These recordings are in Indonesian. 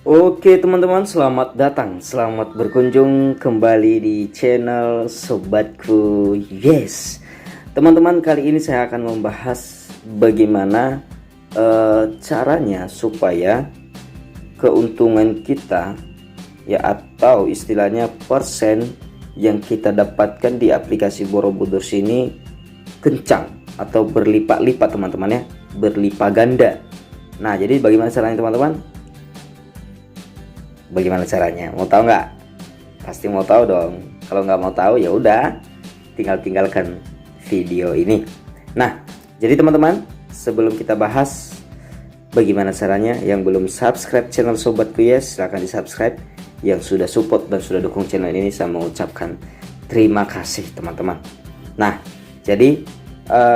Oke teman-teman, selamat datang, selamat berkunjung kembali di channel Sobatku. Yes, teman-teman, kali ini saya akan membahas bagaimana caranya supaya keuntungan kita, ya, atau istilahnya persen yang kita dapatkan di aplikasi Borobudur ini kencang atau berlipat-lipat teman-teman, ya, berlipat ganda. Nah, jadi bagaimana caranya teman-teman? Bagaimana caranya? Mau tahu nggak? Pasti mau tahu dong. Kalau nggak mau tahu ya udah, tinggalkan video ini. Nah, jadi teman-teman, sebelum kita bahas bagaimana caranya, yang belum subscribe channel Sobatku Yes, silahkan di subscribe. Yang sudah support dan sudah dukung channel ini, saya mengucapkan terima kasih teman-teman. Nah, jadi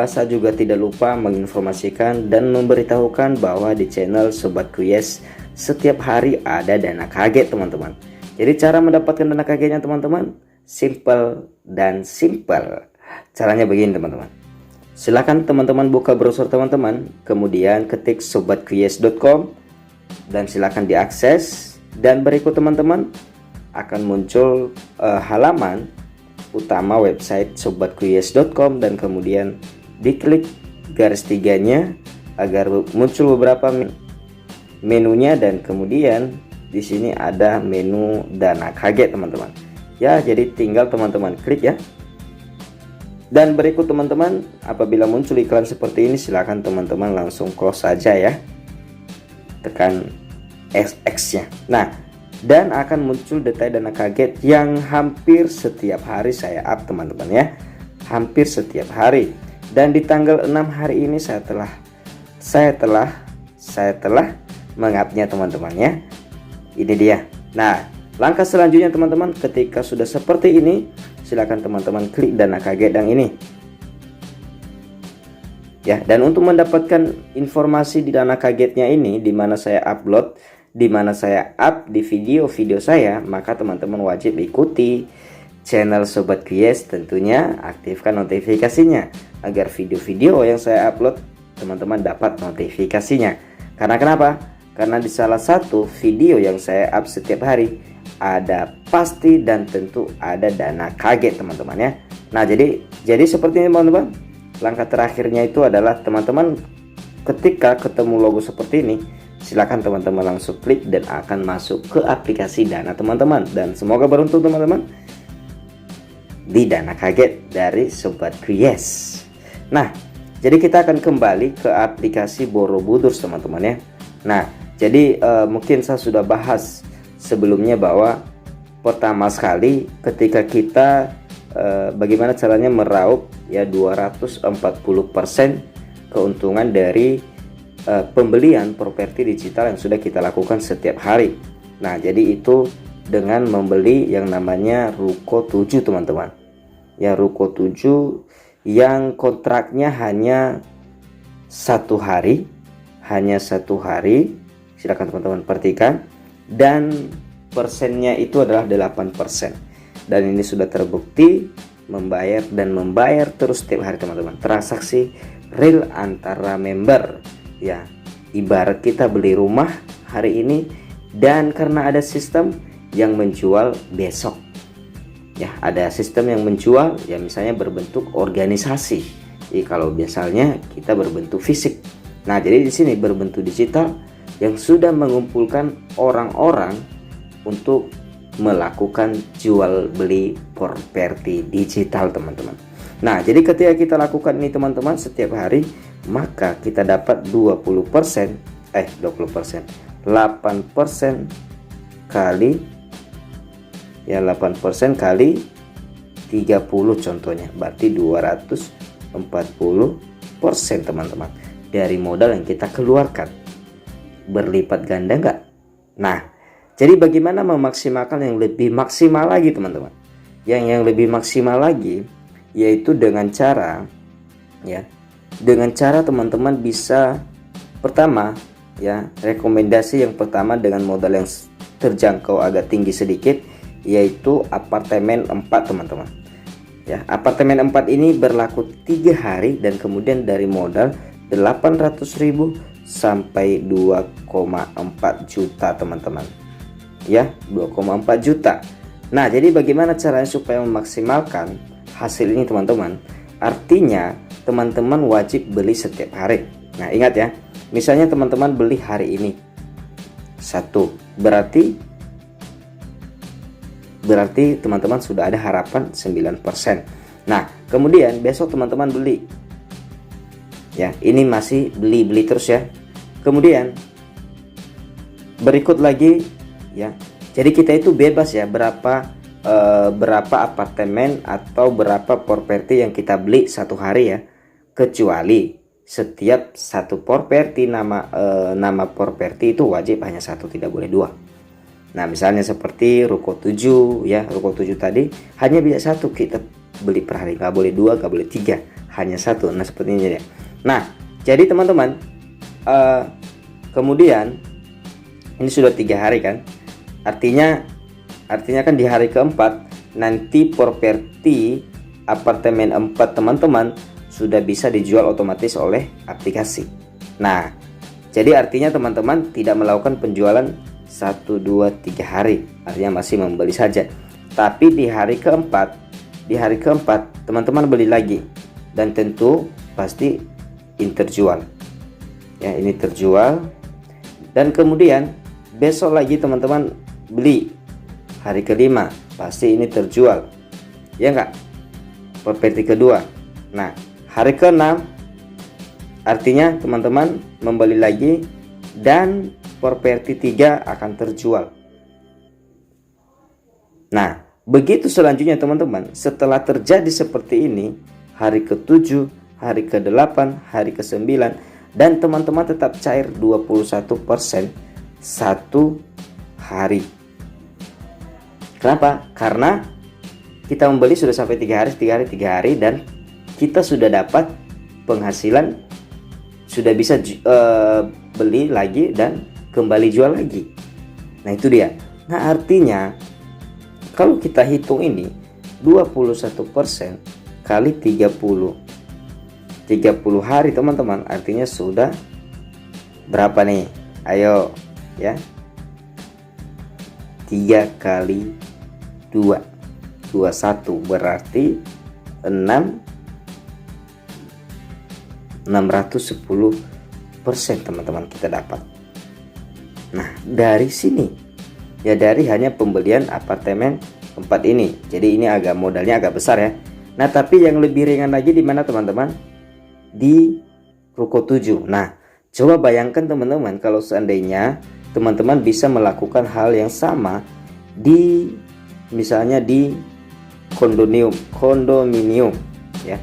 saya juga tidak lupa menginformasikan dan memberitahukan bahwa di channel Sobatku Yes setiap hari ada dana kaget teman-teman. Jadi cara mendapatkan dana kagetnya teman-teman simple dan simple. Caranya begini teman-teman. Silakan teman-teman buka browser teman-teman, kemudian ketik sobatkuyes.com dan silakan diakses, dan berikut teman-teman akan muncul halaman utama website sobatkuyes.com, dan kemudian diklik garis tiganya agar muncul beberapa menunya, dan kemudian di sini ada menu dana kaget teman-teman. Ya, jadi tinggal teman-teman klik ya. Dan berikut teman-teman, apabila muncul iklan seperti ini, silakan teman-teman langsung close saja ya. Tekan X-nya. Nah, dan akan muncul detail dana kaget yang hampir setiap hari saya up teman-teman ya. Hampir setiap hari. Dan di tanggal 6 hari ini saya telah mengupnya teman-teman ya. Ini dia. Nah, langkah selanjutnya teman-teman, ketika sudah seperti ini, silakan teman-teman klik dana kaget yang ini ya. Dan untuk mendapatkan informasi di dana kagetnya ini, di mana saya upload, di mana saya up di video-video saya, maka teman-teman wajib ikuti channel Sobatku Yes, tentunya aktifkan notifikasinya agar video-video yang saya upload teman-teman dapat notifikasinya. Karena kenapa? Karena di salah satu video yang saya up setiap hari ada pasti dan tentu ada dana kaget teman-teman ya. Nah, jadi seperti ini teman-teman. Langkah terakhirnya itu adalah teman-teman ketika ketemu logo seperti ini, silakan teman-teman langsung klik dan akan masuk ke aplikasi dana teman-teman, dan semoga beruntung teman-teman di dana kaget dari Sobatku Yes. Nah, jadi kita akan kembali ke aplikasi Borobudur teman-teman ya. Nah, jadi mungkin saya sudah bahas sebelumnya bahwa pertama sekali ketika kita bagaimana caranya meraup ya 240% keuntungan dari pembelian properti digital yang sudah kita lakukan setiap hari. Nah, jadi itu dengan membeli yang namanya Ruko 7 teman-teman. Ya, Ruko 7 yang kontraknya hanya satu hari. Silakan teman-teman perhatikan, dan persennya itu adalah 8%. Dan ini sudah terbukti membayar terus setiap hari teman-teman. Transaksi real antara member ya. Ibarat kita beli rumah hari ini, dan karena ada sistem yang menjual besok. Ya, ada sistem yang menjual ya, misalnya berbentuk organisasi. Jadi kalau misalnya kita berbentuk fisik. Nah, jadi di sini berbentuk digital yang sudah mengumpulkan orang-orang untuk melakukan jual beli properti digital teman-teman. Nah, jadi ketika kita lakukan ini teman-teman setiap hari, maka kita dapat 8% kali ya, 8% kali 30 contohnya, berarti 240% teman-teman dari modal yang kita keluarkan. Berlipat ganda enggak? Nah, jadi bagaimana memaksimalkan yang lebih maksimal lagi teman-teman? Yang lebih maksimal lagi yaitu dengan cara ya, dengan cara teman-teman bisa, pertama ya, rekomendasi yang pertama dengan modal yang terjangkau agak tinggi sedikit, yaitu apartemen 4 teman-teman ya. Apartemen 4 ini berlaku 3 hari, dan kemudian dari modal 800.000 sampai 2,4 juta teman-teman ya, 2,4 juta. Nah, jadi bagaimana caranya supaya memaksimalkan hasil ini teman-teman? Artinya teman-teman wajib beli setiap hari. Nah, ingat ya, misalnya teman-teman beli hari ini satu, berarti teman-teman sudah ada harapan 9%. Nah, kemudian besok teman-teman beli ya, ini masih beli terus ya. Kemudian berikut lagi ya, jadi kita itu bebas ya berapa apartemen atau berapa properti yang kita beli satu hari ya, kecuali setiap satu properti nama properti itu wajib hanya satu, tidak boleh dua. Nah, misalnya seperti ruko 7 ya, ruko 7 tadi hanya bisa satu kita beli per hari, nggak boleh dua, nggak boleh tiga, hanya satu. Nah, seperti ini ya. Nah, jadi teman-teman kemudian ini sudah 3 hari kan, artinya kan di hari keempat nanti properti apartemen 4 teman-teman sudah bisa dijual otomatis oleh aplikasi. Nah, jadi artinya teman-teman tidak melakukan penjualan 1, 2, 3 hari, artinya masih membeli saja. Tapi di hari keempat teman-teman beli lagi, dan tentu pasti ini terjual ya, ini terjual. Dan kemudian besok lagi teman-teman beli hari kelima, pasti ini terjual ya enggak, properti kedua. Nah, hari keenam artinya teman-teman membeli lagi dan properti 3 akan terjual. Nah, begitu selanjutnya teman-teman. Setelah terjadi seperti ini, hari ke-7, hari ke-8, hari ke-9, dan teman-teman tetap cair 21% satu hari. Kenapa? Karena kita membeli sudah sampai 3 hari, dan kita sudah dapat penghasilan, sudah bisa beli lagi dan kembali jual lagi. Nah, itu dia. Nah, artinya kalau kita hitung ini 21% kali 30 hari teman-teman, artinya sudah berapa nih? Ayo ya, 3 kali 2 21, berarti 610% teman-teman kita dapat. Nah, dari sini ya, dari hanya pembelian apartemen 4 ini. Jadi ini modalnya agak besar ya. Nah, tapi yang lebih ringan lagi di mana teman-teman? Di ruko 7. Nah, coba bayangkan teman-teman kalau seandainya teman-teman bisa melakukan hal yang sama di misalnya di kondominium ya.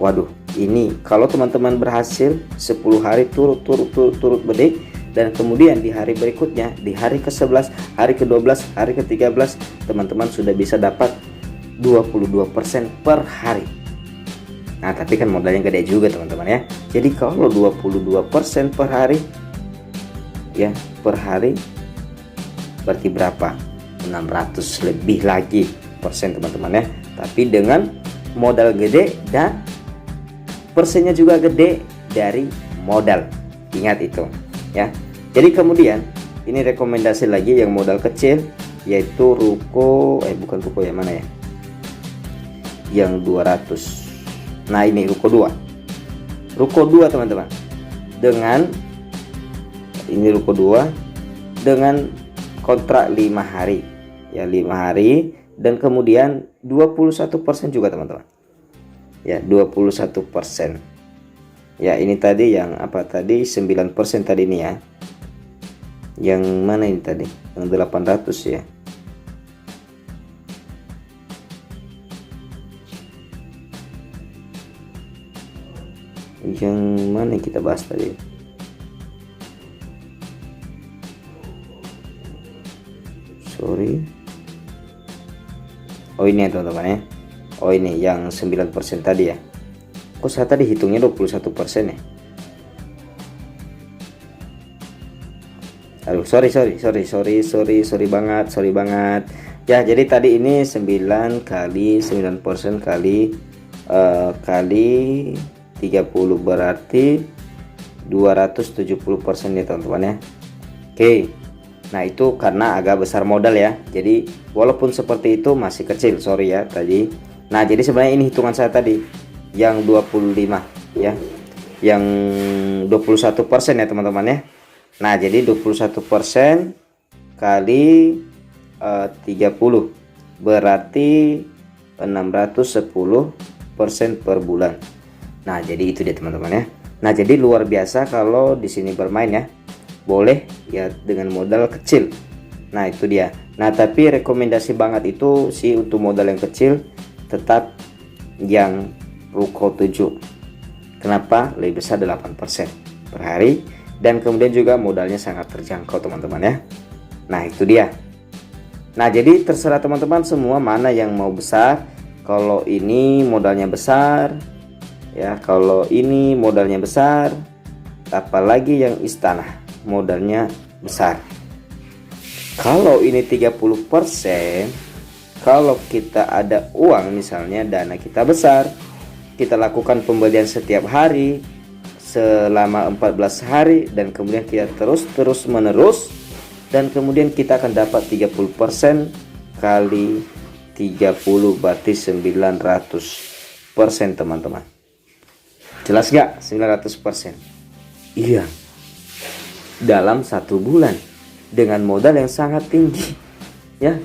Waduh, ini kalau teman-teman berhasil 10 hari turut beli, dan kemudian di hari berikutnya, di hari ke-11, hari ke-12, hari ke-13, teman-teman sudah bisa dapat 22% per hari. Nah, tapi kan modalnya gede juga teman-teman ya. Jadi kalau 22% per hari ya, per hari berarti berapa? 600 lebih lagi persen teman-teman ya. Tapi dengan modal gede dan persennya juga gede dari modal. Ingat itu ya. Jadi kemudian ini rekomendasi lagi yang modal kecil, yaitu ruko bukan ruko yang mana ya, yang 200. Nah, ini ruko 2 teman-teman, dengan ini ruko 2 dengan kontrak 5 hari ya, 5 hari, dan kemudian 21% juga teman-teman ya, 21%. Ya, ini tadi yang apa tadi, 9% tadi ini ya. Yang mana ini tadi? Yang 800 ya. Yang mana yang kita bahas tadi? Sorry. Oh, ini ya teman-teman ya. Oh, ini yang 9% tadi ya. Kok saya tadi hitungnya 21% ya? Aduh, sorry banget. Ya, jadi tadi ini 9 kali 9% kali 30 berarti 270% ya teman-teman ya. Oke. Nah itu karena agak besar modal ya. Jadi walaupun seperti itu masih kecil, sorry ya tadi. Nah jadi sebenarnya ini hitungan saya tadi yang 25 ya, yang 21% ya teman-teman ya. Nah jadi 21% kali 30 berarti 610% per bulan. Nah jadi itu dia teman-teman ya. Nah jadi luar biasa kalau di sini bermain ya. Boleh ya dengan modal kecil. Nah itu dia. Nah tapi rekomendasi banget itu sih untuk modal yang kecil tetap yang Ruko 7. Kenapa? Lebih besar 8% per hari, dan kemudian juga modalnya sangat terjangkau teman-teman ya. Nah itu dia. Nah jadi terserah teman-teman semua mana yang mau besar. Kalau ini modalnya besar ya, kalau ini modalnya besar, apalagi yang istana modalnya besar. Kalau ini 30%, kalau kita ada uang misalnya dana kita besar, kita lakukan pembelian setiap hari selama 14 hari dan kemudian kita terus menerus, dan kemudian kita akan dapat 30% kali 30 berarti 900% teman-teman. Jelas gak? 900%. Iya, dalam 1 bulan dengan modal yang sangat tinggi ya.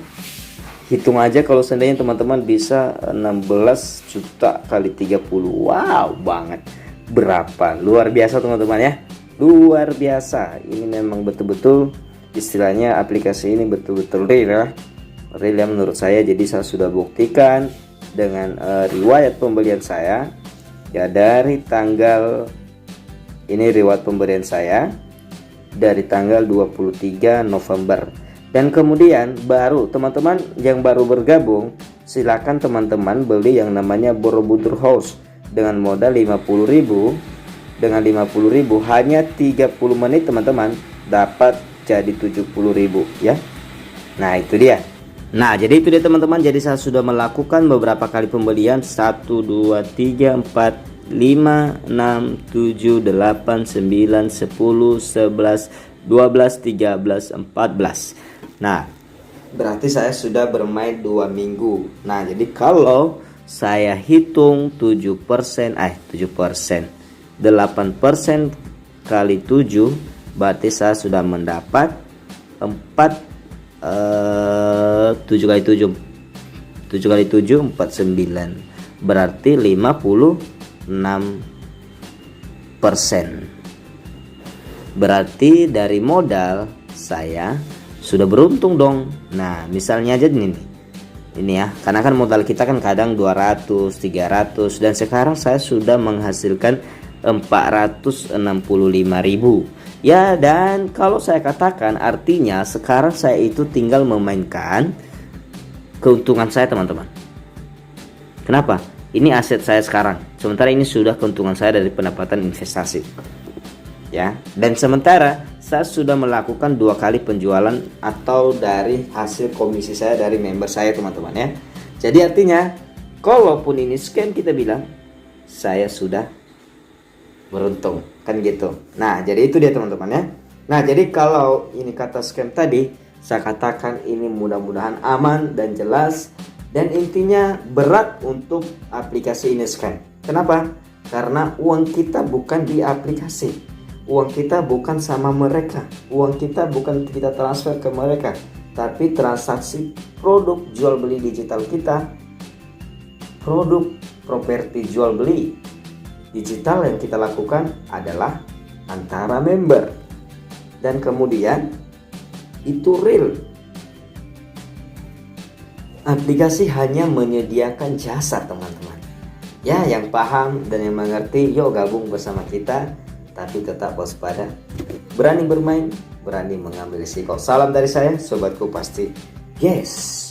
Hitung aja kalau seandainya teman-teman bisa 16 juta kali 30. Wow banget. Berapa? Luar biasa teman-teman ya. Luar biasa. Ini memang betul-betul istilahnya aplikasi ini betul-betul real ya. Real ya menurut saya. Jadi saya sudah buktikan dengan riwayat pembelian saya ya, dari tanggal ini riwayat pembelian saya dari tanggal 23 November. Dan kemudian baru teman-teman yang baru bergabung, silakan teman-teman beli yang namanya Borobudur House dengan modal 50.000. Dengan 50.000 hanya 30 menit teman-teman dapat jadi 70.000 ya. Nah itu dia. Nah jadi itu dia teman-teman. Jadi saya sudah melakukan beberapa kali pembelian 1 2 3 4 5, 6, 7, 8, 9, 10, 11, 12, 13, 14. Nah berarti saya sudah bermain 2 minggu. Nah jadi kalau saya hitung 7%, 8% kali 7 berarti saya sudah mendapat 7 kali 7 49 berarti 56%. Berarti dari modal saya sudah beruntung dong. Nah misalnya aja ini ya, karena kan modal kita kan kadang 200 300 dan sekarang saya sudah menghasilkan 465.000 ya. Dan kalau saya katakan artinya sekarang saya itu tinggal memainkan keuntungan saya teman-teman. Kenapa? Ini aset saya sekarang, sementara ini sudah keuntungan saya dari pendapatan investasi ya. Dan sementara saya sudah melakukan 2 kali penjualan atau dari hasil komisi saya dari member saya teman-teman ya. Jadi artinya kalaupun ini scam kita bilang saya sudah beruntung kan gitu. Nah jadi itu dia teman-teman ya. Nah jadi kalau ini kata scam tadi, saya katakan ini mudah-mudahan aman dan jelas. Dan intinya berat untuk aplikasi ini scam. Kenapa? Karena uang kita bukan di aplikasi, uang kita bukan sama mereka, uang kita bukan kita transfer ke mereka, tapi transaksi produk jual beli digital kita, produk properti jual beli digital yang kita lakukan adalah antara member. Dan kemudian itu real. Aplikasi hanya menyediakan jasa teman-teman ya. Yang paham dan yang mengerti yuk gabung bersama kita, tapi tetap waspada, berani bermain, berani mengambil risiko. Salam dari saya, sobatku pasti yes.